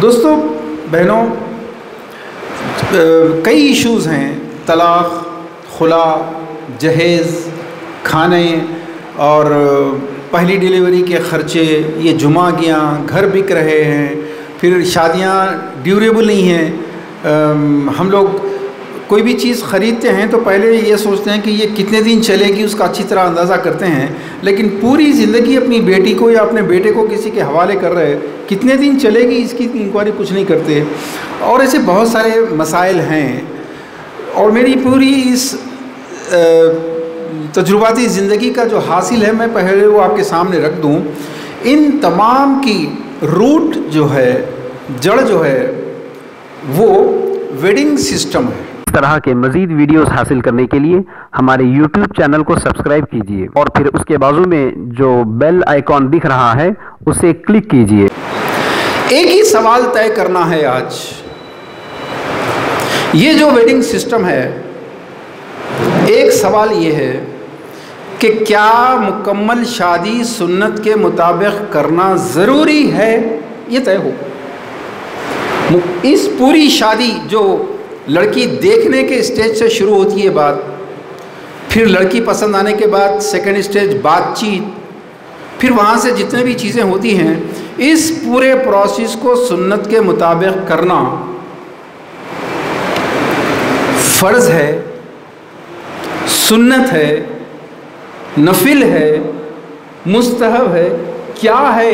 دوستوں بہنوں، کئی ایشوز ہیں، طلاق، خلا، جہیز، کھانے اور پہلی ڈیلیوری کے خرچے، یہ جمعگیاں، گھر بک رہے ہیں، پھر شادیاں ڈیوریبل نہیں ہیں۔ ہم لوگ کوئی بھی چیز خریدتے ہیں تو پہلے یہ سوچتے ہیں کہ یہ کتنے دن چلے گی، اس کا اچھی طرح اندازہ کرتے ہیں، لیکن پوری زندگی اپنی بیٹی کو یا اپنے بیٹے کو کسی کے حوالے کر رہے، کتنے دن چلے گی اس کی انکوائری کچھ نہیں کرتے۔ اور ایسے بہت سارے مسائل ہیں، اور میری پوری اس تجرباتی زندگی کا جو حاصل ہے میں پہلے وہ آپ کے سامنے رکھ دوں۔ ان تمام کی روٹ جو ہے، جڑ جو ہے، وہ ویڈنگ سسٹم ہے۔ اس طرح کے مزید ویڈیوز حاصل کرنے کے لیے ہمارے یوٹیوب چینل کو سبسکرائب کیجئے اور پھر اس کے بازو میں جو بیل آئیکن دکھ رہا ہے اسے کلک کیجئے۔ ایک ہی سوال طے کرنا ہے آج، یہ جو ویڈنگ سسٹم ہے، ایک سوال یہ ہے کہ کیا مکمل شادی سنت کے مطابق کرنا ضروری ہے؟ یہ طے ہو۔ اس پوری شادی جو لڑکی دیکھنے کے اسٹیج سے شروع ہوتی ہے بات، پھر لڑکی پسند آنے کے بعد سیکنڈ اسٹیج بات چیت، پھر وہاں سے جتنے بھی چیزیں ہوتی ہیں، اس پورے پروسیس کو سنت کے مطابق کرنا فرض ہے، سنت ہے، نفل ہے، مستحب ہے، کیا ہے؟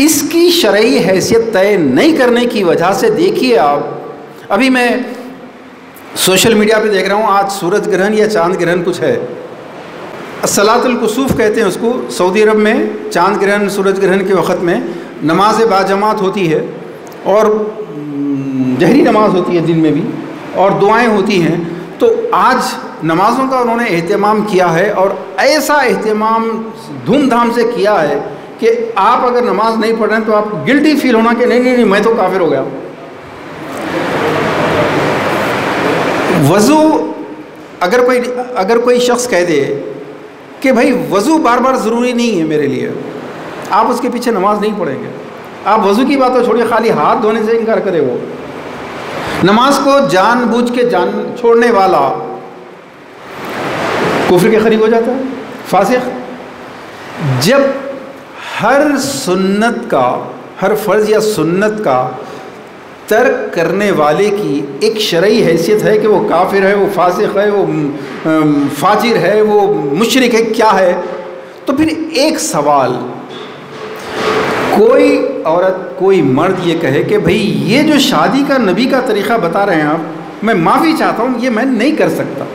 اس کی شرعی حیثیت طے نہیں کرنے کی وجہ سے دیکھیے آپ، ابھی میں سوشل میڈیا پہ دیکھ رہا ہوں، آج سورج گرہن یا چاند گرہن کچھ ہے، الصلاۃ الکسوف کہتے ہیں اس کو، سعودی عرب میں چاند گرہن سورج گرہن کے وقت میں نماز باجماعت ہوتی ہے، اور جہری نماز ہوتی ہے دن میں بھی، اور دعائیں ہوتی ہیں۔ تو آج نمازوں کا انہوں نے اہتمام کیا ہے، اور ایسا اہتمام دھوم دھام سے کیا ہے کہ آپ اگر نماز نہیں پڑھ رہے ہیں تو آپ گلٹی فیل ہونا کہ نہیں میں تو کافر ہو گیا۔ وضو اگر کوئی شخص کہہ دے کہ بھائی وضو بار بار ضروری نہیں ہے میرے لیے، آپ اس کے پیچھے نماز نہیں پڑھیں گے۔ آپ وضو کی بات تو چھوڑیے، خالی ہاتھ دھونے سے انکار کرے، وہ نماز کو جان بوجھ کے چھوڑنے والا کفر کے قریب ہو جاتا ہے، فاسق۔ جب ہر سنت کا، ہر فرض یا سنت کا ترک کرنے والے کی ایک شرعی حیثیت ہے کہ وہ کافر ہے، وہ فاسق ہے، وہ فاجر ہے، وہ مشرک ہے، کیا ہے؟ تو پھر ایک سوال، کوئی عورت، کوئی مرد یہ کہے کہ بھئی یہ جو شادی کا نبی کا طریقہ بتا رہے ہیں آپ، میں معافی چاہتا ہوں، یہ میں نہیں کر سکتا،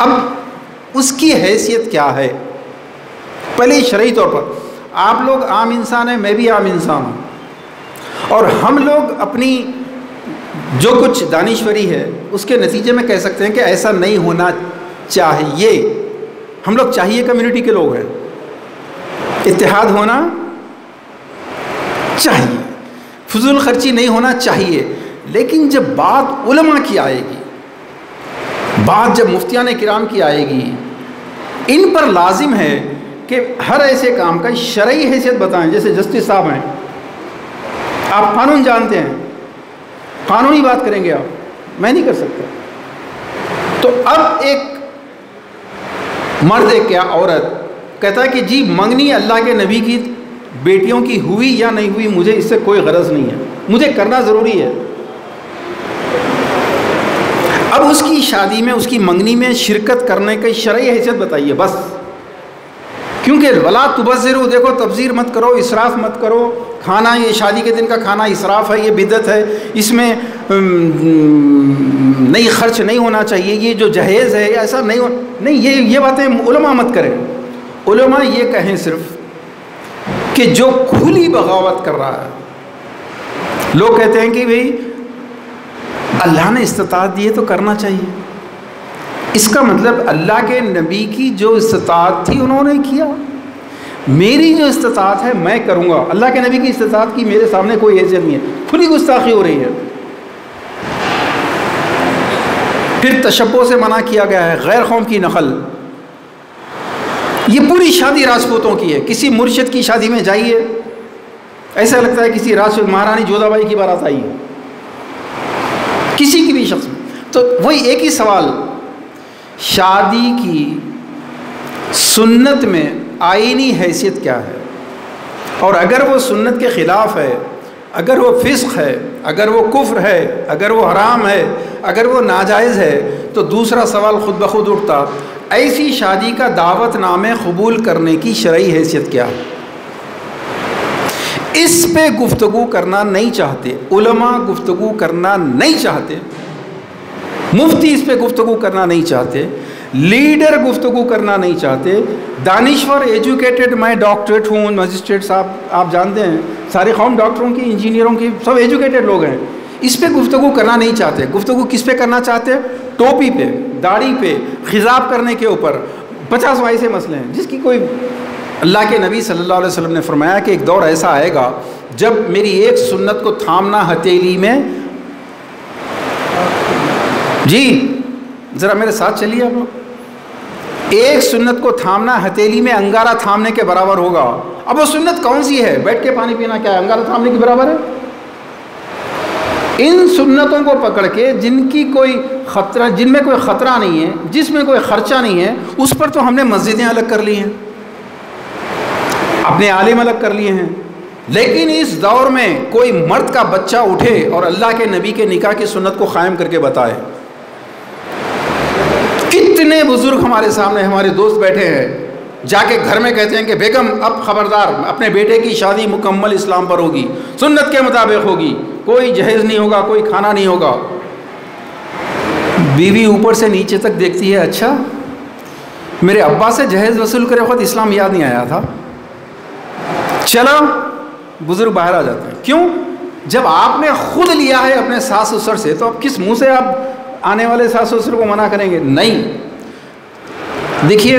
اب اس کی حیثیت کیا ہے؟ پہلے شرعی طور پر آپ لوگ عام انسان ہیں، میں بھی عام انسان ہوں، اور ہم لوگ اپنی جو کچھ دانشوری ہے اس کے نتیجے میں کہہ سکتے ہیں کہ ایسا نہیں ہونا چاہیے۔ ہم لوگ چاہیے کمیونٹی کے لوگ ہیں، اتحاد ہونا چاہیے، فضول خرچی نہیں ہونا چاہیے، لیکن جب بات علماء کی آئے گی، بات جب مفتیان کرام کی آئے گی، ان پر لازم ہے کہ ہر ایسے کام کا شرعی حیثیت بتائیں۔ جیسے جسٹس صاحب ہیں، آپ قانون جانتے ہیں، قانونی بات کریں گے آپ، میں نہیں کر سکتا۔ تو اب ایک مرد کیا عورت کہتا ہے کہ جی منگنی اللہ کے نبی کی بیٹیوں کی ہوئی یا نہیں ہوئی، مجھے اس سے کوئی غرض نہیں ہے، مجھے کرنا ضروری ہے۔ اب اس کی شادی میں، اس کی منگنی میں شرکت کرنے کی شرعی حیثیت بتائیے بس، کیونکہ ولا تبذروا، دیکھو تبذیر مت کرو، اسراف مت کرو، کھانا یہ شادی کے دن کا کھانا اسراف ہے، یہ بدعت ہے، اس میں نہیں خرچ نہیں ہونا چاہیے، یہ جو جہیز ہے ایسا نہیں، یہ باتیں علماء مت کریں۔ علماء یہ کہیں صرف کہ جو کھلی بغاوت کر رہا ہے، لوگ کہتے ہیں کہ بھئی اللہ نے استطاعت دی ہے تو کرنا چاہیے، اس کا مطلب اللہ کے نبی کی جو استطاعت تھی انہوں نے کیا، میری جو استطاعت ہے میں کروں گا، اللہ کے نبی کی استطاعت کی میرے سامنے کوئی حیثیت نہیں ہے، کھلی گستاخی ہو رہی ہے۔ پھر تشبہ سے منع کیا گیا ہے، غیر قوم کی نقل، یہ پوری شادی راجپوتوں کی ہے، کسی مرشد کی شادی میں جائیے ایسا لگتا ہے کسی رات سے مہارانی جودھا بائی کی بارات آئی ہے، کسی کی بھی شخص میں۔ تو وہی ایک ہی سوال، شادی کی سنت میں آئینی حیثیت کیا ہے؟ اور اگر وہ سنت کے خلاف ہے، اگر وہ فسق ہے، اگر وہ کفر ہے، اگر وہ حرام ہے، اگر وہ ناجائز ہے، تو دوسرا سوال خود بخود اٹھتا، ایسی شادی کا دعوت نامے قبول کرنے کی شرعی حیثیت کیا ہے؟ اس پہ گفتگو کرنا نہیں چاہتے، علماء گفتگو کرنا نہیں چاہتے، مفتی اس پہ گفتگو کرنا نہیں چاہتے، لیڈر گفتگو کرنا نہیں چاہتے، دانشور ایجوکیٹڈ، میں ڈاکٹریٹ ہوں، مجسٹریٹ صاحب آپ جانتے ہیں، ساری قوم ڈاکٹروں کی، انجینئروں کی، سب ایجوکیٹڈ لوگ ہیں، اس پہ گفتگو کرنا نہیں چاہتے۔ گفتگو کس پہ کرنا چاہتے؟ ٹوپی پہ، داڑھی پہ، خضاب کرنے کے اوپر 50 ایسے مسئلے ہیں جس کی کوئی، اللہ کے نبی صلی اللہ علیہ وسلم نے فرمایا کہ ایک دور ایسا آئے گا جب میری ایک سنت کو تھامنا ہتھیلی میں، جی ذرا میرے ساتھ چلیے آپ لوگ، ایک سنت کو تھامنا ہتھیلی میں انگارہ تھامنے کے برابر ہوگا۔ اب وہ سنت کون سی ہے؟ بیٹھ کے پانی پینا کیا ہے انگارہ تھامنے کے برابر ہے؟ ان سنتوں کو پکڑ کے جن کی کوئی خطرہ، جن میں کوئی خطرہ نہیں ہے، جس میں کوئی خرچہ نہیں ہے، اس پر تو ہم نے مسجدیں الگ کر لی ہیں، اپنے عالم الگ کر لیے ہیں۔ لیکن اس دور میں کوئی مرد کا بچہ اٹھے اور اللہ کے نبی کے نکاح کی سنت کو قائم کر کے بتائے۔ کتنے بزرگ ہمارے سامنے، ہمارے دوست بیٹھے ہیں، جا کے گھر میں کہتے ہیں کہ بیگم اب خبردار، اپنے بیٹے کی شادی مکمل اسلام پر ہوگی، سنت کے مطابق ہوگی، کوئی جہیز نہیں ہوگا، کوئی کھانا نہیں ہوگا۔ بیوی اوپر سے نیچے تک دیکھتی ہے، اچھا میرے ابا سے جہیز وصول کرے وقت اسلام یاد نہیں آیا تھا، چلو بزرگ باہر آ جاتے ہیں۔ کیوں؟ جب آپ نے خود لیا ہے اپنے ساس سسر سے، تو اب کس منہ سے آپ آنے والے ساس سسر کو منع کریں گے؟ نہیں۔ دیکھیے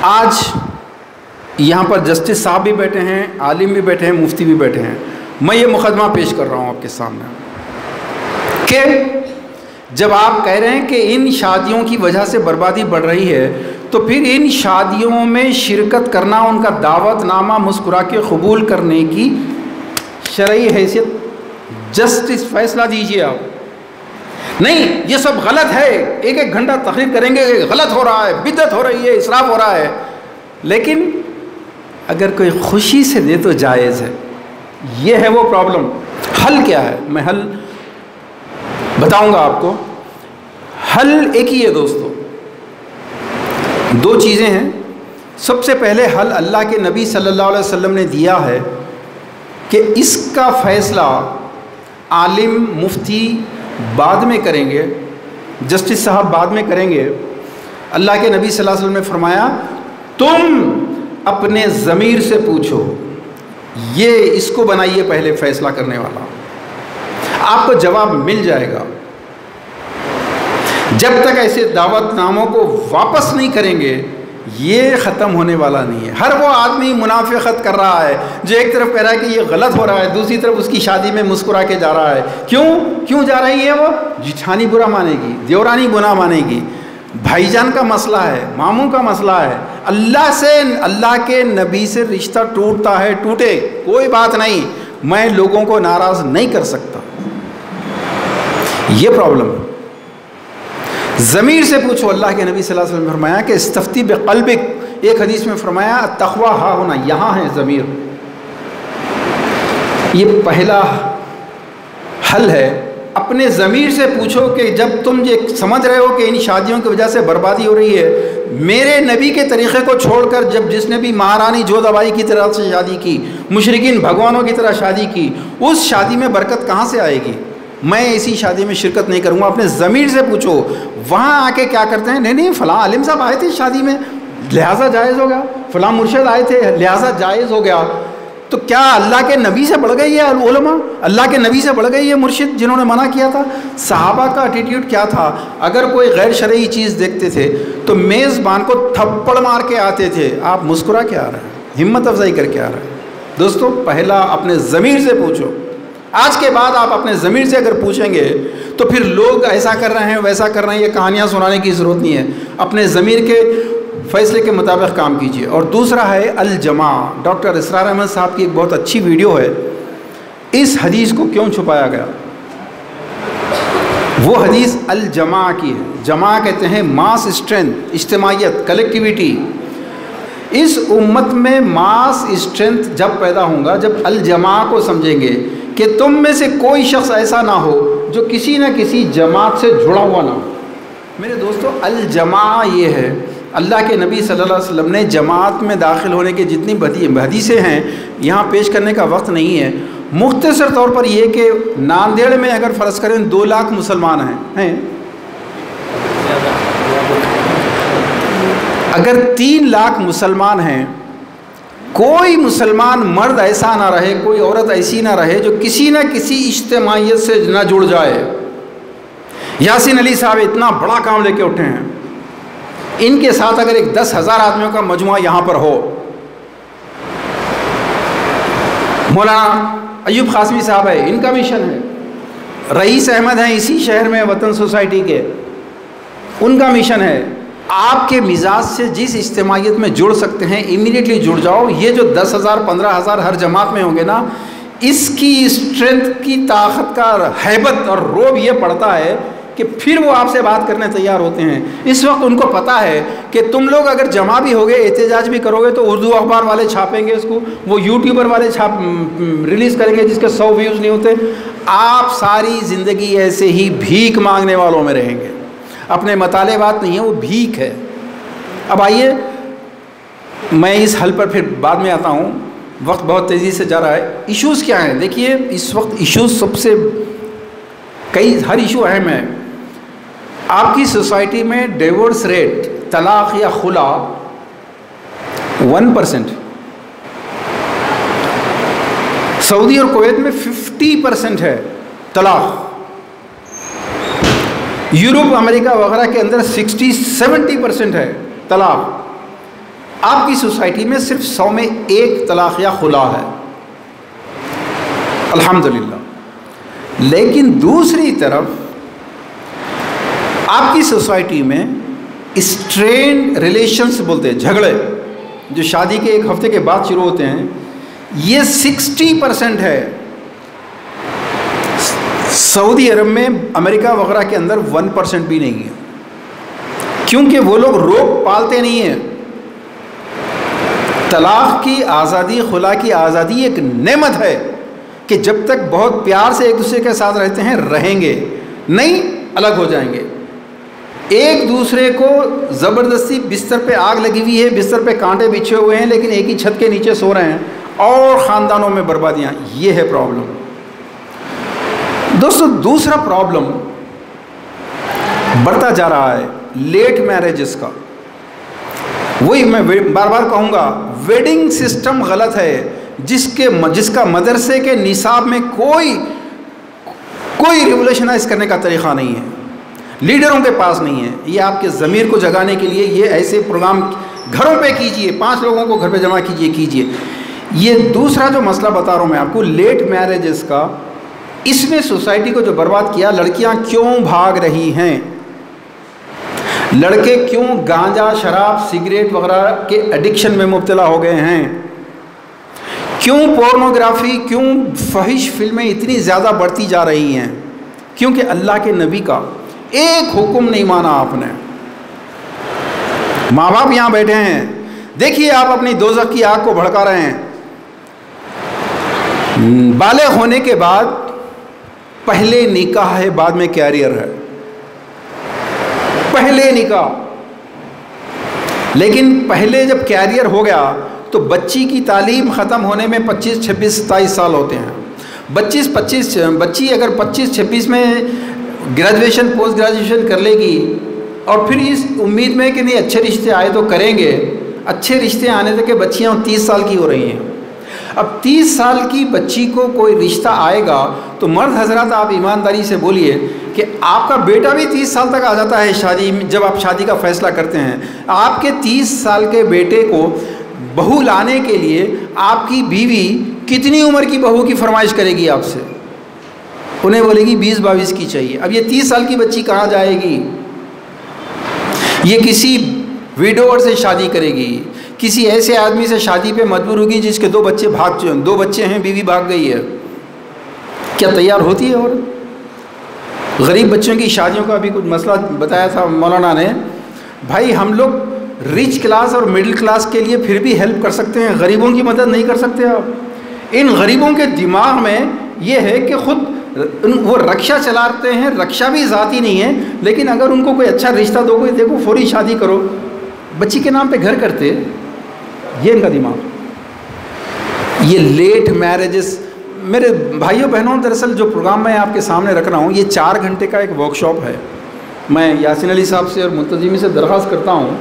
آج یہاں پر جسٹس صاحب بھی بیٹھے ہیں، عالم بھی بیٹھے ہیں، مفتی بھی بیٹھے ہیں، میں یہ مقدمہ پیش کر رہا ہوں آپ کے سامنے کہ جب آپ کہہ رہے ہیں کہ ان شادیوں کی وجہ سے بربادی بڑھ رہی ہے، تو پھر ان شادیوں میں شرکت کرنا، ان کا دعوت نامہ مسکرا کے قبول کرنے کی شرعی حیثیت جسٹس فیصلہ دیجیے آپ۔ نہیں یہ سب غلط ہے، ایک ایک گھنٹہ تقریر کریں گے، غلط ہو رہا ہے، بدعت ہو رہی ہے، اسراف ہو رہا ہے، لیکن اگر کوئی خوشی سے دے تو جائز ہے۔ یہ ہے وہ پرابلم۔ حل کیا ہے؟ میں حل بتاؤں گا آپ کو۔ حل ایک ہی ہے دوستو، دو چیزیں ہیں۔ سب سے پہلے حل اللہ کے نبی صلی اللہ علیہ وسلم نے دیا ہے کہ اس کا فیصلہ عالم مفتی بعد میں کریں گے، جسٹس صاحب بعد میں کریں گے۔ اللہ کے نبی صلی اللہ علیہ وسلم نے فرمایا تم اپنے ضمیر سے پوچھو، یہ اس کو بنائیے پہلے فیصلہ کرنے والا، آپ کو جواب مل جائے گا۔ جب تک ایسے دعوت ناموں کو واپس نہیں کریں گے یہ ختم ہونے والا نہیں ہے۔ ہر وہ آدمی منافقت کر رہا ہے جو ایک طرف کہہ رہا ہے کہ یہ غلط ہو رہا ہے، دوسری طرف اس کی شادی میں مسکرا کے جا رہا ہے۔ کیوں جا رہی ہے وہ؟ جٹھانی برا مانے گی، دیورانی گناہ مانے گی، بھائی جان کا مسئلہ ہے، ماموں کا مسئلہ ہے، اللہ سے، اللہ کے نبی سے رشتہ ٹوٹتا ہے، ٹوٹے، کوئی بات نہیں، میں لوگوں کو ناراض نہیں کر سکتا، یہ پرابلم ہے۔ ضمیر سے پوچھو۔ اللہ کے نبی صلی اللہ علیہ وسلم نے فرمایا کہ استفتی بقلبک، ایک حدیث میں فرمایا التقوی ہا ہونا، یہاں ہے ضمیر۔ یہ پہلا حل ہے، اپنے ضمیر سے پوچھو کہ جب تم یہ سمجھ رہے ہو کہ ان شادیوں کی وجہ سے بربادی ہو رہی ہے، میرے نبی کے طریقے کو چھوڑ کر جب جس نے بھی مہارانی جودھا بائی کی طرح سے شادی کی، مشرکین بھگوانوں کی طرح شادی کی، اس شادی میں برکت کہاں سے آئے گی؟ میں اسی شادی میں شرکت نہیں کروں گا۔ اپنے ضمیر سے پوچھو۔ وہاں آ کے کیا کرتے ہیں؟ نہیں فلاں عالم صاحب آئے تھے شادی میں لہٰذا جائز ہو گیا، فلاں مرشد آئے تھے لہٰذا جائز ہو گیا۔ تو کیا اللہ کے نبی سے بڑھ گئی ہے علماء؟ اللہ کے نبی سے بڑھ گئی ہے مرشد جنہوں نے منع کیا تھا؟ صحابہ کا ایٹیٹیوڈ کیا تھا؟ اگر کوئی غیر شرعی چیز دیکھتے تھے تو میزبان کو تھپڑ مار کے آتے تھے، آپ مسکرا کے آ رہے ہیں، ہمت افزائی کر کے آ رہے ہیں۔ دوستو پہلا اپنے ضمیر سے پوچھو۔ آج کے بعد آپ اپنے ضمیر سے اگر پوچھیں گے تو پھر لوگ ایسا کر رہے ہیں ویسا کر رہے ہیں، یہ کہانیاں سنانے کی ضرورت نہیں ہے۔ اپنے ضمیر کے फैसले के मुताबिक काम कीजिए। और दूसरा है अल-जमा। डॉक्टर इसरार अहमद साहब की एक बहुत अच्छी वीडियो है, इस हदीस को क्यों छुपाया गया। वो हदीस अल-जमा की है। जमा कहते हैं मास स्ट्रेंथ, इज्तिमाइयत, कलेक्टिविटी। इस उम्मत में मास स्ट्रेंथ जब पैदा होगा जब अल-जमा को समझेंगे कि तुम में से कोई शख्स ऐसा ना हो जो किसी न किसी जमात से जुड़ा हुआ ना हो। मेरे दोस्तों, अल-जमा ये है, अल्लाह के नबी सल्लल्लाहु अलैहि वसल्लम ने जमात में दाखिल होने की जितनी हदीसें हैं यहाँ पेश करने का वक्त नहीं है। मुख्तसर तौर पर यह कि नांदेड़ में अगर फ़र्ज़ करें 2 लाख मुसलमान हैं, अगर 3 लाख मुसलमान हैं, कोई मुसलमान मर्द ऐसा ना रहे, कोई औरत ऐसी ना रहे जो किसी न किसी इज्तिमाइयत से ना जुड़ जाए। यासीन अली साहब इतना बड़ा काम लेके उठे हैं, इनके साथ अगर एक 10,000 आदमियों का मजमुआ यहाँ पर हो, मौलाना अयूब क़ासिमी साहब है, इनका मिशन है, रईस अहमद हैं इसी शहर में वतन सोसाइटी के, उनका मिशन है। आपके मिजाज से जिस इज्तिमाइयत में जुड़ सकते हैं इमीडिएटली जुड़ जाओ। ये जो 10,000 15,000 हर जमात में होंगे ना, इसकी स्ट्रेंथ की ताकत का हैबत और रोब ये पड़ता है कि फिर वो आपसे बात करने तैयार होते हैं। इस वक्त उनको पता है कि तुम लोग अगर जमा भी होगे, एहतजाज भी करोगे तो उर्दू अखबार वाले छापेंगे इसको, वो यूट्यूबर वाले रिलीज़ करेंगे जिसके 100 व्यूज़ नहीं होते। आप सारी ज़िंदगी ऐसे ही भीख मांगने वालों में रहेंगे। अपने मताले बात नहीं है, वो भीख है। अब आइए मैं इस हल पर फिर बाद में आता हूँ, वक्त बहुत तेज़ी से जा रहा है। इश्यूज़ क्या हैं देखिए, इस वक्त इश्यूज़ सबसे हर इशू अहम है। आपकी सोसाइटी में डिवोर्स रेट, तलाक या खुला 1%, सऊदी और कुवैत में 50% है तलाक, यूरोप अमेरिका वगैरह के अंदर 60-70% है तलाक। आपकी सोसाइटी में सिर्फ 100 में 1 तलाक या खुला है, अल्हम्दुलिल्लाह। लेकिन दूसरी तरफ आपकी सोसाइटी में स्ट्रेन रिलेशंस बोलते हैं, झगड़े जो शादी के 1 हफ्ते के बाद शुरू होते हैं, ये 60% है। सऊदी अरब में, अमेरिका वगैरह के अंदर 1% भी नहीं है, क्योंकि वो लोग रोक पालते नहीं हैं। तलाक की आज़ादी, खुला की आज़ादी एक नेमत है कि जब तक बहुत प्यार से एक दूसरे के साथ रहते हैं रहेंगे, नहीं अलग हो जाएंगे। एक दूसरे को ज़बरदस्ती, बिस्तर पे आग लगी हुई है, बिस्तर पे कांटे बिछे हुए हैं, लेकिन एक ही छत के नीचे सो रहे हैं और ख़ानदानों में बर्बादियाँ, ये है प्रॉब्लम। दोस्तों, दूसरा प्रॉब्लम बढ़ता जा रहा है लेट मैरिजेस का। वही मैं बार बार कहूँगा, वेडिंग सिस्टम गलत है, जिसका मदरसे के निसाब में कोई रिवोल्यूशनाइज करने का तरीक़ा नहीं है, लीडरों के पास नहीं है। ये आपके ज़मीर को जगाने के लिए ये ऐसे प्रोग्राम घरों पे कीजिए, 5 लोगों को घर पे जमा कीजिए। ये दूसरा जो मसला बता रहा हूँ मैं आपको, लेट मैरिजेस का, इसने सोसाइटी को जो बर्बाद किया। लड़कियां क्यों भाग रही हैं, लड़के क्यों गांजा, शराब, सिगरेट वगैरह के एडिक्शन में मुब्तला हो गए हैं, क्यों पोर्नोग्राफी, क्यों फहिश फिल्में इतनी ज़्यादा बढ़ती जा रही हैं? क्योंकि अल्लाह के नबी का एक हुक्म नहीं माना आपने। माँ बाप यहाँ बैठे हैं, देखिए आप अपनी दोज़ख की आग को भड़का रहे हैं। बालिग होने के बाद पहले निकाह है, बाद में कैरियर है, पहले निकाह। लेकिन पहले जब कैरियर हो गया तो बच्ची की तालीम ख़त्म होने में 25, 26, 27 साल होते हैं। बच्ची अगर 25-26 में ग्रेजुएशन, पोस्ट ग्रेजुएशन कर लेगी और फिर इस उम्मीद में कि नहीं अच्छे रिश्ते आए तो करेंगे, अच्छे रिश्ते आने तक के बच्चियाँ 30 साल की हो रही हैं। अब 30 साल की बच्ची को कोई रिश्ता आएगा तो मर्द हजरात, आप ईमानदारी से बोलिए कि आपका बेटा भी 30 साल तक आ जाता है शादी, जब आप शादी का फ़ैसला करते हैं। आपके 30 साल के बेटे को बहू लाने के लिए आपकी बीवी कितनी उम्र की बहू की फरमाइश करेगी आपसे? उन्हें बोलेगी 20-22 की चाहिए। अब ये 30 साल की बच्ची कहाँ जाएगी? ये किसी विडोवर से शादी करेगी, किसी ऐसे आदमी से शादी पे मजबूर होगी जिसके 2 बच्चे हैं, बीवी भाग गई है, क्या तैयार होती है? और गरीब बच्चों की शादियों का भी कुछ मसला बताया था मौलाना ने। भाई हम लोग रिच क्लास और मिडिल क्लास के लिए फिर भी हेल्प कर सकते हैं, गरीबों की मदद नहीं कर सकते आप। इन गरीबों के दिमाग में ये है कि खुद वो रक्षा चलाते हैं, रक्षा भी ज़ाती नहीं है, लेकिन अगर उनको कोई अच्छा रिश्ता दो, कोई देखो फौरी शादी करो, बच्ची के नाम पे घर करते, ये इनका दिमाग। ये लेट मैरिजेस, मेरे भाइयों बहनों, दरअसल जो प्रोग्राम मैं आपके सामने रख रहा हूँ ये 4 घंटे का एक वर्कशॉप है। मैं यासीन अली साहब से और मुंतजिमी से दरख्वास्त करता हूँ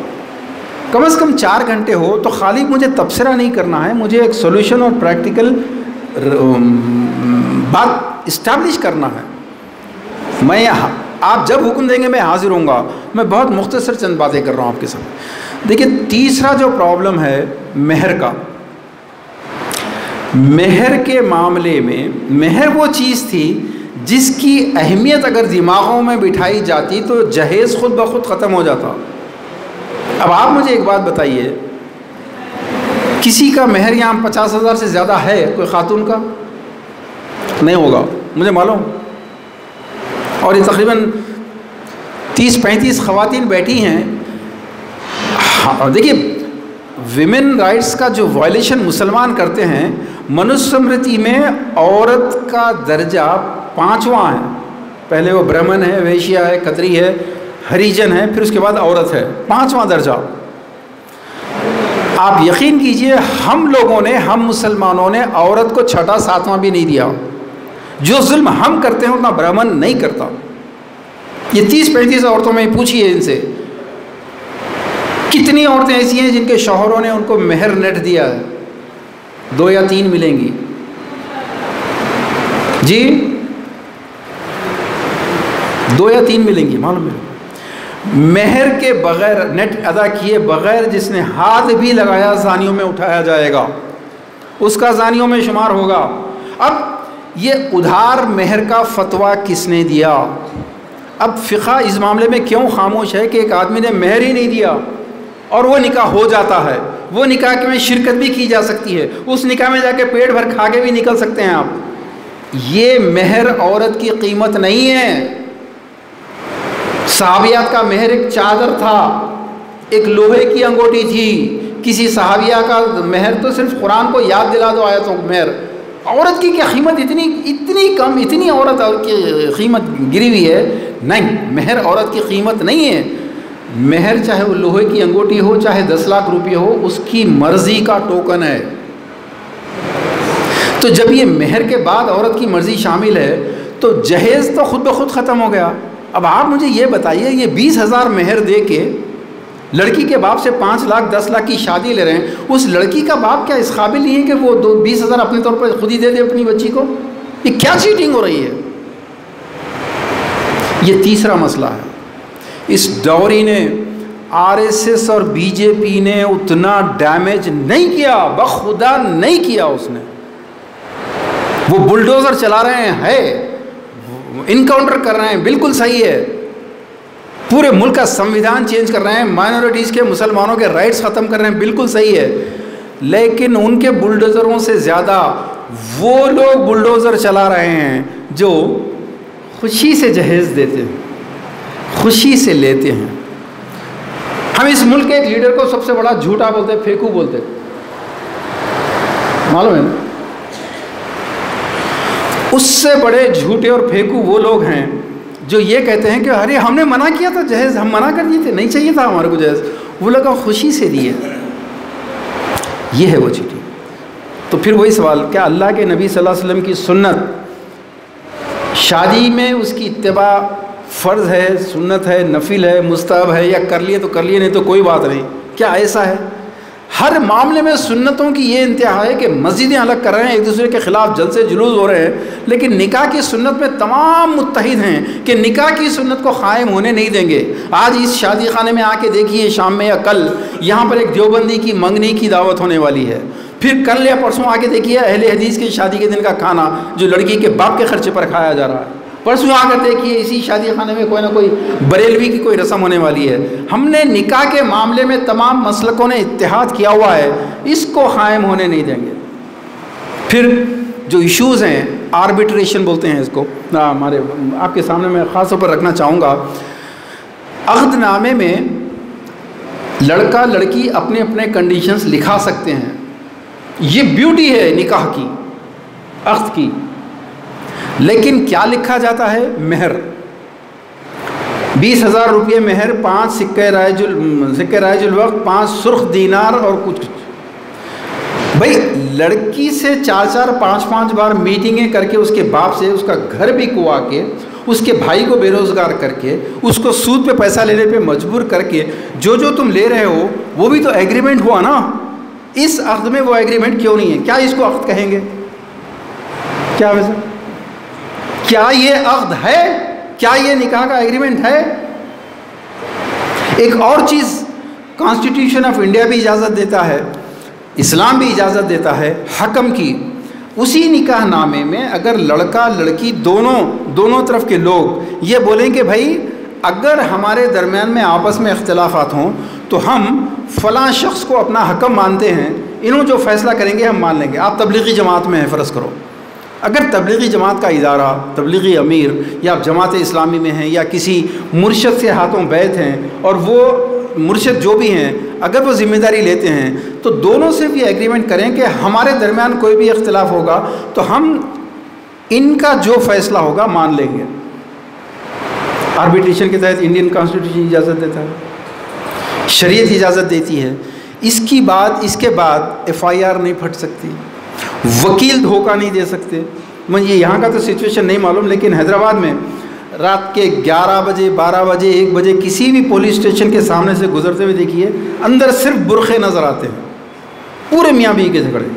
कम से कम 4 घंटे हो, तो खाली मुझे तबसरा नहीं करना है, मुझे एक सोल्यूशन और प्रैक्टिकल बात इस्टेब्लिश करना है। मैं आप जब हुक्म देंगे मैं हाजिर होऊंगा। मैं बहुत मुख्तसर चंद बातें कर रहा हूँ आपके साथ। देखिए, तीसरा जो प्रॉब्लम है मेहर का, मेहर के मामले में, मेहर वो चीज़ थी जिसकी अहमियत अगर दिमागों में बिठाई जाती तो जहेज़ खुद ब खुद ख़त्म हो जाता। अब आप मुझे एक बात बताइए, किसी का मेहर यहाँ 50,000 से ज़्यादा है कोई ख़ातून का? नहीं होगा, मुझे मालूम। और ये तकरीबन 30-35 ख़वातीन बैठी हैं। हाँ, देखिए, विमेन राइट्स का जो वायलेशन मुसलमान करते हैं, मनुस्मृति में औरत का दर्जा 5वां है। पहले वो ब्राह्मण है, वैश्या है, खत्री है, हरिजन है, फिर उसके बाद औरत है, 5वां दर्जा। आप यकीन कीजिए, हम लोगों ने, हम मुसलमानों ने औरत को 6वां 7वां भी नहीं दिया। जो जुल्म हम करते हैं उतना ब्राह्मण नहीं करता। ये 30-35 औरतों में पूछिए इनसे, कितनी औरतें ऐसी हैं जिनके शौहरों ने उनको मेहर नेट दिया है? 2 या 3 मिलेंगी जी, 2 या 3 मिलेंगी, मालूम है। मेहर के बगैर, नेट अदा किए बगैर जिसने हाथ भी लगाया ज़ानियों में उठाया जाएगा, उसका ज़ानियों में शुमार होगा। अब ये उधार मेहर का फतवा किसने दिया? अब फ़िक़्ह इस मामले में क्यों खामोश है कि एक आदमी ने मेहर ही नहीं दिया और वो निकाह हो जाता है, वो निकाह में शिरकत भी की जा सकती है, उस निकाह में जाके पेट भर खा के भी निकल सकते हैं आप। ये मेहर औरत की कीमत नहीं है। सहाबियात का मेहर एक चादर था, एक लोहे की अंगूठी थी। किसी सहाबिया का मेहर तो सिर्फ कुरान को याद दिला दो आयतों को मेहर। औरत की क्या कीमत इतनी कम, इतनी औरत की कीमत गिरी हुई है? नहीं, मेहर औरत की कीमत नहीं है। मेहर चाहे वो लोहे की अंगूठी हो, चाहे 10 लाख रुपये हो, उसकी मर्जी का टोकन है। तो जब ये मेहर के बाद औरत की मर्जी शामिल है तो जहेज़ तो खुद ब खुद ख़त्म हो गया। अब आप मुझे ये बताइए, ये 20,000 मेहर दे के लड़की के बाप से 5 लाख 10 लाख की शादी ले रहे हैं, उस लड़की का बाप क्या इस काबिल नहीं है कि वो 20,000 अपने तौर पर खुद ही दे दे अपनी बच्ची को? ये क्या चीटिंग हो रही है? ये तीसरा मसला है। इस डॉरी ने, आरएसएस और बीजेपी ने उतना डैमेज नहीं किया, बखुदा नहीं किया उसने। वो बुलडोज़र चला रहे हैं, इनकाउंटर कर रहे हैं, बिल्कुल सही है। पूरे मुल्क का संविधान चेंज कर रहे हैं, माइनॉरिटीज़ के, मुसलमानों के राइट्स ख़त्म कर रहे हैं, बिल्कुल सही है। लेकिन उनके बुलडोज़रों से ज़्यादा वो लोग बुलडोज़र चला रहे हैं जो खुशी से जहेज़ देते हैं, खुशी से लेते हैं। हम इस मुल्क के एक लीडर को सबसे बड़ा झूठा बोलते, फेंकू बोलते, मालूम है ना? उससे बड़े झूठे और फेंकू वो लोग हैं जो ये कहते हैं कि अरे हमने मना किया था जहेज़, हम मना कर दिए थे, नहीं चाहिए था हमारे को जहेज़, वो लोग खुशी से दिए। ये है वो चीज़। तो फिर वही सवाल, क्या अल्लाह के नबी सल्लल्लाहु अलैहि वसल्लम की सुन्नत शादी में उसकी इत्तिबा फ़र्ज़ है, सुन्नत है, नफिल है, मुस्तहब है, या कर लिए तो कर लिए, नहीं तो कोई बात नहीं? क्या ऐसा है? हर मामले में सुन्नतों की ये इंतहा है कि मस्जिदें अलग कर रहे हैं, एक दूसरे के ख़िलाफ़ जलसे जुलूस हो रहे हैं, लेकिन निकाह की सुन्नत में तमाम मुत्तहिद हैं कि निकाह की सुन्नत को क़ायम होने नहीं देंगे। आज इस शादी खाने में आके देखिए, शाम में या कल यहाँ पर एक देवबंदी की मंगनी की दावत होने वाली है। फिर कल या परसों आके देखिए अहले हदीस की शादी के दिन का खाना जो लड़की के बाप के खर्चे पर खाया जा रहा है। परसों आकर देखिए इसी शादी खाने में कोई ना कोई बरेलवी की कोई रस्म होने वाली है। हमने निकाह के मामले में तमाम मसलकों ने इत्तेहाद किया हुआ है, इसको कायम होने नहीं देंगे। फिर जो इश्यूज़ हैं, आर्बिट्रेशन बोलते हैं इसको, हमारे आपके सामने मैं ख़ास तौर पर रखना चाहूँगा। अक़दनामे में लड़का लड़की अपने अपने कंडीशंस लिखा सकते हैं, ये ब्यूटी है निकाह की, अक़द की। लेकिन क्या लिखा जाता है? मेहर, 20,000 रुपये मेहर, 5 सिक्के रायजुल वक्त, 5 सुर्ख दीनार और कुछ। भाई लड़की से 4-4, 5-5 बार मीटिंगें करके, उसके बाप से उसका घर भी कुआ के, उसके भाई को बेरोज़गार करके, उसको सूद पे पैसा लेने पे मजबूर करके, जो जो तुम ले रहे हो वो भी तो एग्रीमेंट हुआ ना। इस अक़द में वो एग्रीमेंट क्यों नहीं है? क्या इसको अक़द कहेंगे? क्या वैसे क्या ये अक़द है? क्या ये निकाह का एग्रीमेंट है? एक और चीज़ कॉन्स्टिट्यूशन ऑफ इंडिया भी इजाज़त देता है, इस्लाम भी इजाज़त देता है हकम की। उसी निकाह नामे में अगर लड़का लड़की दोनों तरफ के लोग ये बोलें कि भाई अगर हमारे दरमियान में आपस में इख्तिलाफ़ात हों तो हम फ़लाँ शख्स को अपना हकम मानते हैं, इन्हों जो फ़ैसला करेंगे हम मान लेंगे। आप तबलीगी जमात में हैं फ़र्ज़ करो, अगर तबलीगी जमात का इदारा, तबलीगी अमीर या आप जमात इस्लामी में हैं या किसी मुर्शद से हाथों बैत हैं और वो मुर्शद जो भी हैं अगर वो ज़िम्मेदारी लेते हैं तो दोनों से भी एग्रीमेंट करें कि हमारे दरमियान कोई भी इख्तिलाफ होगा तो हम इनका जो फ़ैसला होगा मान लेंगे। आर्बिट्रेशन के तहत इंडियन कॉन्स्टिट्यूशन इजाज़त देता है, शरीयत इजाज़त देती है। इसके बाद FIR नहीं फट सकती, वकील धोखा नहीं दे सकते। मुझे यहाँ का तो सिचुएशन नहीं मालूम, लेकिन हैदराबाद में रात के 11 बजे, 12 बजे, 1 बजे किसी भी पुलिस स्टेशन के सामने से गुजरते हुए देखिए, अंदर सिर्फ बुरखे नज़र आते हैं, पूरे मियाँ बीवी के झगड़े।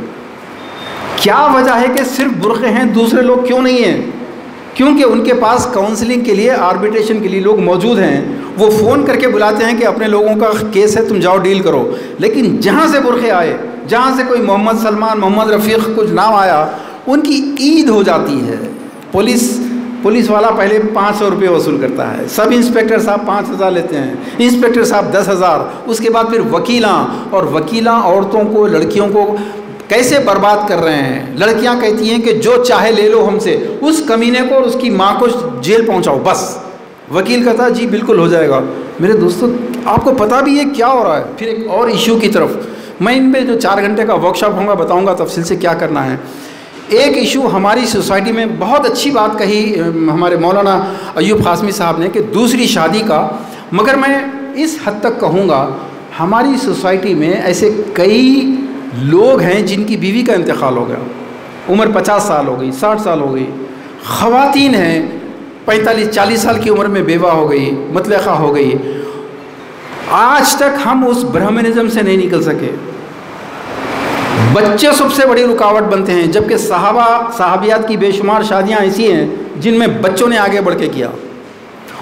क्या वजह है कि सिर्फ बुरखे हैं, दूसरे लोग क्यों नहीं हैं? क्योंकि उनके पास काउंसलिंग के लिए, आर्बिट्रेशन के लिए लोग मौजूद हैं। वो फ़ोन करके बुलाते हैं कि अपने लोगों का केस है, तुम जाओ डील करो। लेकिन जहाँ से बुरखे आए, जहाँ से कोई मोहम्मद सलमान, मोहम्मद रफ़ीक़ कुछ नाम आया, उनकी ईद हो जाती है। पुलिस वाला पहले 500 रुपये वसूल करता है, सब इंस्पेक्टर साहब 5,000 लेते हैं, इंस्पेक्टर साहब 10,000, उसके बाद फिर वकीलां औरतों को, लड़कियों को कैसे बर्बाद कर रहे हैं। लड़कियां कहती हैं कि जो चाहे ले लो हमसे, उस कमीने को और उसकी माँ को जेल पहुंचाओ बस। वकील कहता है जी बिल्कुल हो जाएगा। मेरे दोस्तों, आपको पता भी है क्या हो रहा है। फिर एक और इशू की तरफ, मैं इनमें जो 4 घंटे का वर्कशॉप होगा बताऊंगा तफसील से क्या करना है। एक इशू हमारी सोसाइटी में बहुत अच्छी बात कही हमारे मौलाना अयूब क़ासमी साहब ने कि दूसरी शादी का, मगर मैं इस हद तक कहूँगा हमारी सोसाइटी में ऐसे कई लोग हैं जिनकी बीवी का इंतकाल हो गया, उम्र 50 साल हो गई, 60 साल हो गई। ख़वातीन हैं 45-40 साल की उम्र में बेवा हो गई, मतलक़ा हो गई। आज तक हम उस ब्राह्मणिज़्म से नहीं निकल सके। बच्चे सबसे बड़ी रुकावट बनते हैं, जबकि सहाबियात की बेशुमार शादियां ऐसी हैं जिनमें बच्चों ने आगे बढ़ के किया।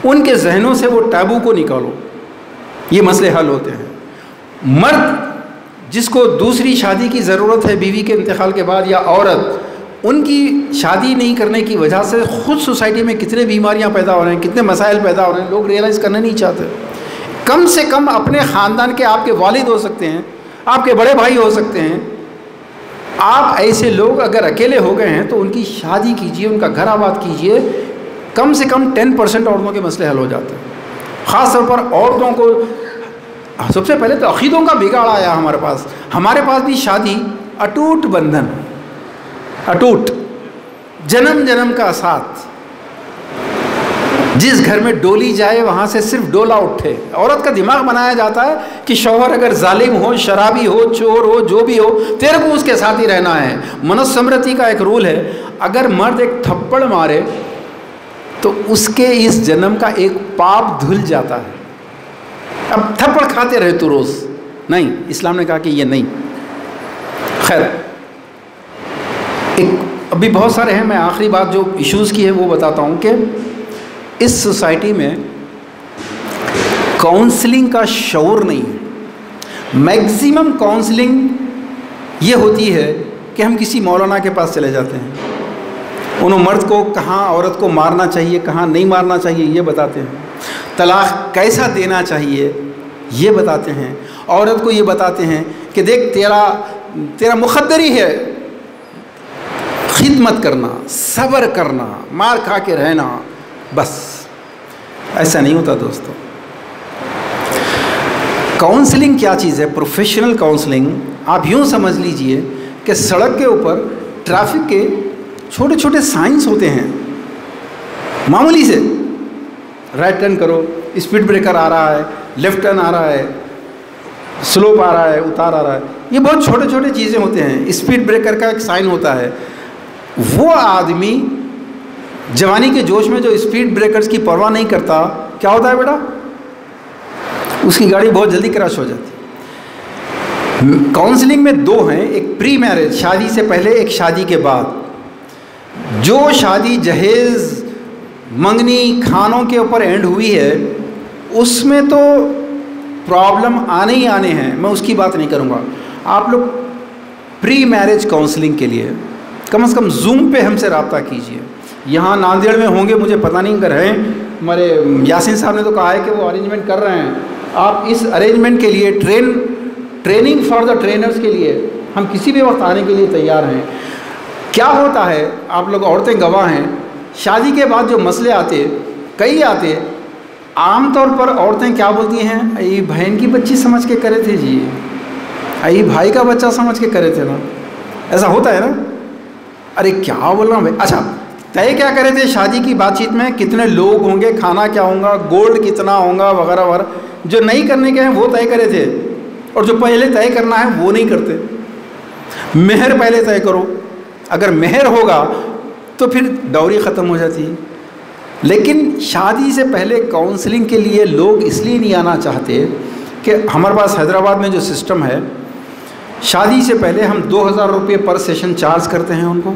उनके जहनों से वो टैबू को निकालो, ये मसले हल होते हैं। मर्द जिसको दूसरी शादी की ज़रूरत है बीवी के इंतकाल के बाद, या औरत, उनकी शादी नहीं करने की वजह से ख़ुद सोसाइटी में कितने बीमारियां पैदा हो रहे हैं, कितने मसाइल पैदा हो रहे हैं, लोग रियलाइज़ करना नहीं चाहते। कम से कम अपने ख़ानदान के आपके वालिद हो सकते हैं, आपके बड़े भाई हो सकते हैं। आप ऐसे लोग अगर अकेले हो गए हैं तो उनकी शादी कीजिए, उनका घर आबाद कीजिए। कम से कम 10% औरतों के मसले हल हो जाते हैं। ख़ास तौर पर औरतों को सबसे पहले तो अक़ीदों का बिगाड़ आया हमारे पास भी शादी अटूट बंधन, अटूट जन्म जन्म का साथ। जिस घर में डोली जाए वहाँ से सिर्फ डोला उठे। औरत का दिमाग बनाया जाता है कि शौहर अगर जालिम हो, शराबी हो, चोर हो, जो भी हो, तेरे को उसके साथ ही रहना है। मनुस्मृति का एक रूल है, अगर मर्द एक थप्पड़ मारे तो उसके इस जन्म का एक पाप धुल जाता है। अब थप्पड़ खाते रहे तो रोज़ नहीं, इस्लाम ने कहा कि ये नहीं। खैर, एक अभी बहुत सारे हैं, मैं आखिरी बात जो इश्यूज़ की है वो बताता हूँ कि इस सोसाइटी में काउंसलिंग का शऊर नहीं है। मैक्सिमम काउंसलिंग ये होती है कि हम किसी मौलाना के पास चले जाते हैं, انہوں مرد کو کہاں عورت کو مارنا چاہیے کہاں نہیں مارنا چاہیے یہ بتاتے ہیں، طلاق کیسا دینا چاہیے یہ بتاتے ہیں، عورت کو یہ بتاتے ہیں کہ دیکھ تیرا مقدر ہی ہے خدمت کرنا، صبر کرنا، مار کھا کے رہنا، بس ایسا نہیں ہوتا دوستو۔ کاؤنسلنگ کیا چیز ہے؟ پروفیشنل کاؤنسلنگ آپ یوں سمجھ لیجئے کہ سڑک کے اوپر ٹریفک کے چھوٹے چھوٹے سائنس ہوتے ہیں، معمولی سے رائٹ ٹرن کرو، اسپیڈ بریکر آ رہا ہے، لیفٹ ٹرن آ رہا ہے، سلوپ آ رہا ہے، اتار آ رہا ہے، یہ بہت چھوٹے چھوٹے چیزیں ہوتے ہیں۔ اسپیڈ بریکر کا ایک سائن ہوتا ہے۔ وہ آدمی جوانی کے جوش میں جو اسپیڈ بریکرز کی پرواہ نہیں کرتا، کیا ہوتا ہے بیٹا؟ اس کی گاڑی بہت جلدی کریش ہو جاتی ہے۔ کاؤنسلنگ میں دو ہیں، ایک پری میرج شادی سے پہلے، ایک شادی کے بعد۔ جو شادی جہیز منگنی کھانوں کے اوپر اینڈ ہوئی ہے اس میں تو پرابلم آنے ہی آنے ہیں، میں اس کی بات نہیں کروں گا۔ آپ لوگ پری میرج کاؤنسلنگ کے لیے کم از کم زوم پہ ہم سے رابطہ کیجئے۔ یہاں ناندیڑ میں ہوں گے مجھے پتہ نہیں اگر ہیں، ہمارے یاسین صاحب نے تو کہا ہے کہ وہ ارینجمنٹ کر رہے ہیں۔ آپ اس ارینجمنٹ کے لیے ٹریننگ فار دا ٹرینرز کے لیے ہم کسی بھی وقت آنے کے لیے تیار ہیں۔ کیا ہوتا ہے، آپ لوگ عورتیں گواہ ہیں، شادی کے بعد جو مسئلے آتے کئی آتے، عام طور پر عورتیں کیا بولتی ہیں؟ ای بہن کی بچی سمجھ کے کرے تھے جی، ای بھائی کا بچہ سمجھ کے کرے تھے نا، ایسا ہوتا ہے نا۔ ارے کیا بول رہا ہوں بھائی، اچھا طے کیا کرے تھے شادی کی بات چیت میں؟ کتنے لوگ ہوں گے، کھانا کیا ہوگا، گولڈ کتنا ہوگا وغیرہ وغیرہ۔ جو نہیں کرنے کے ہیں وہ طے کرے تھے، اور جو پہلے طے کرنا ہے وہ نہیں کرتے۔ مہر پہلے طے کرو، اگر مہر ہوگا تو پھر ڈوری ختم ہو جاتی ہے۔ لیکن شادی سے پہلے کاؤنسلنگ کے لیے لوگ اس لیے نہیں آنا چاہتے کہ ہمارے پاس حیدرآباد میں جو سسٹم ہے، شادی سے پہلے ہم 2000 روپے پر سیشن چارج کرتے ہیں ان کو۔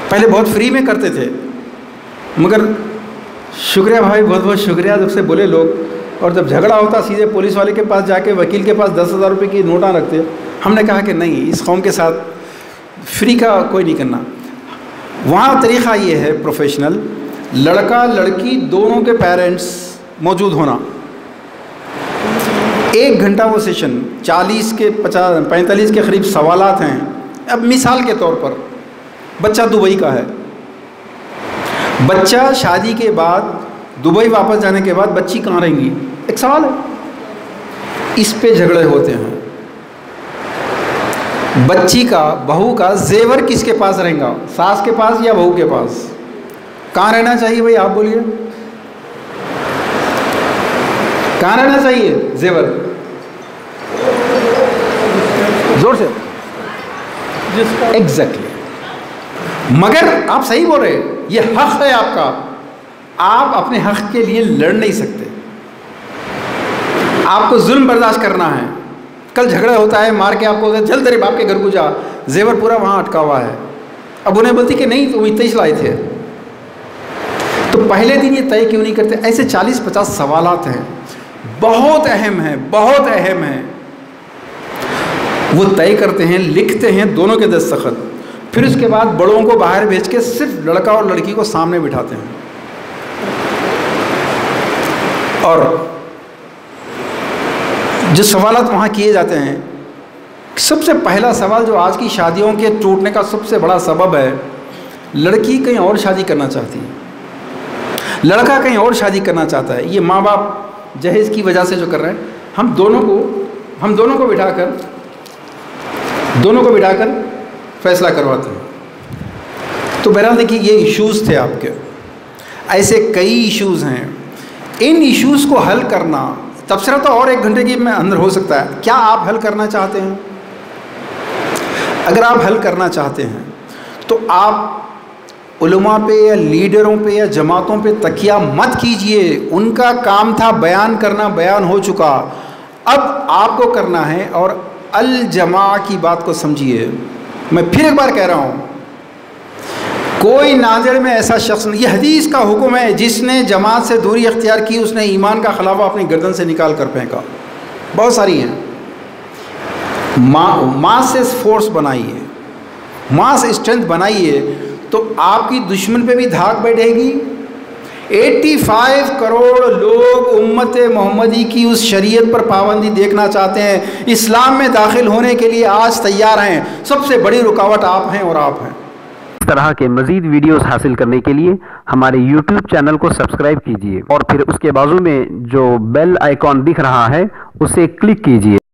پہلے بہت فری میں کرتے تھے، مگر شکریہ بھائی، بہت بہت شکریہ جب سے بولے لوگ، اور جب جھگڑا ہوتا سیدھے پولیس والے کے پاس جا کے وکیل کے پاس 10,000 روپے کی نوٹاں رکھتے۔ ہم نے کہا کہ نہیں، اس قوم کے ساتھ فری کا کوئی نہیں کرنا۔ وہاں طریقہ یہ ہے پروفیشنل، لڑکا لڑکی دونوں کے پیرنٹس موجود ہونا، 1 گھنٹہ وہ سیشن، 40 کے 45 کے قریب سوالات ہیں۔ اب مثال کے طور پر بچہ دبئی کا ہے، بچہ شادی کے بعد دبئی واپس جانے کے بعد بچی کہاں رہیں گی، ایک سوال ہے، اس پہ جھگڑے ہوتے ہیں۔ بچی کا، بہو کا زیور کس کے پاس رہیں گا، ساس کے پاس یا بہو کے پاس؟ کہاں رہنا چاہیے بھائی، آپ بولیے، کہاں رہنا چاہیے زیور؟ زور سے، ایگزیکٹلی۔ مگر آپ صحیح بول رہے، یہ حق ہے آپ کا، آپ اپنے حق کے لیے لڑ نہیں سکتے، آپ کو ظلم برداشت کرنا ہے۔ کل جھگڑا ہوتا ہے، مار کے آپ کو جلد تیرے باپ کے گھر کو جا، زیور پورا وہاں اٹکا ہوا ہے۔ اب انہیں بولتی کہ نہیں تم اتنے ہی لائے تھے، تو پہلے دن یہ طے کیوں نہیں کرتے؟ ایسے 40-50 سوالات ہیں، بہت اہم ہیں، بہت اہم ہیں۔ وہ طے کرتے ہیں، لکھتے ہیں دونوں کے دستخط، پھر اس کے بعد بڑوں کو باہر بھیج کے صرف لڑکا اور لڑکی کو سامنے بٹھاتے ہیں، اور جو سوالات وہاں کیے جاتے ہیں، سب سے پہلا سوال جو آج کی شادیوں کے ٹوٹنے کا سب سے بڑا سبب ہے، لڑکی کہیں اور شادی کرنا چاہتی ہے، لڑکا کہیں اور شادی کرنا چاہتا ہے۔ یہ ماں باپ جہیز کی وجہ سے جو کر رہے ہیں، ہم دونوں کو بٹھا کر فیصلہ کرواتے ہیں۔ تو بہرحال دیکھیے، یہ ایشوز تھے آپ کے، ایسے کئی ایشوز ہیں۔ ان ایشوز کو حل کرنا، تبصرہ تو اور 1 گھنٹے کی میں اندر ہو سکتا ہے۔ کیا آپ حل کرنا چاہتے ہیں؟ اگر آپ حل کرنا چاہتے ہیں تو آپ علماء پہ یا لیڈروں پہ یا جماعتوں پہ تکیہ مت کیجئے۔ ان کا کام تھا بیان کرنا، بیان ہو چکا، اب آپ کو کرنا ہے۔ اور الجماع کی بات کو سمجھیے، میں پھر ایک بار کہہ رہا ہوں، کوئی ناظر میں ایسا شخص نہیں، یہ حدیث کا حکم ہے، جس نے جماعت سے دوری اختیار کی اس نے ایمان کا خلافہ اپنی گردن سے نکال کر پھینکا۔ بہت ساری ہیں۔ ماس فورس بنائیے، ماس اسٹرینتھ بنائیے، تو آپ کی دشمن پہ بھی دھاک بیٹھے گی۔ 85 کروڑ لوگ امت محمدی کی اس شریعت پر پابندی دیکھنا چاہتے ہیں، اسلام میں داخل ہونے کے لیے آج تیار ہیں۔ سب سے بڑی رکاوٹ آپ ہیں اور آپ ہیں۔ اس طرح کے مزید ویڈیوز حاصل کرنے کے لیے ہمارے YouTube چینل کو سبسکرائب کیجئے اور پھر اس کے بازو میں جو بیل آئیکن دکھ رہا ہے اسے کلک کیجئے۔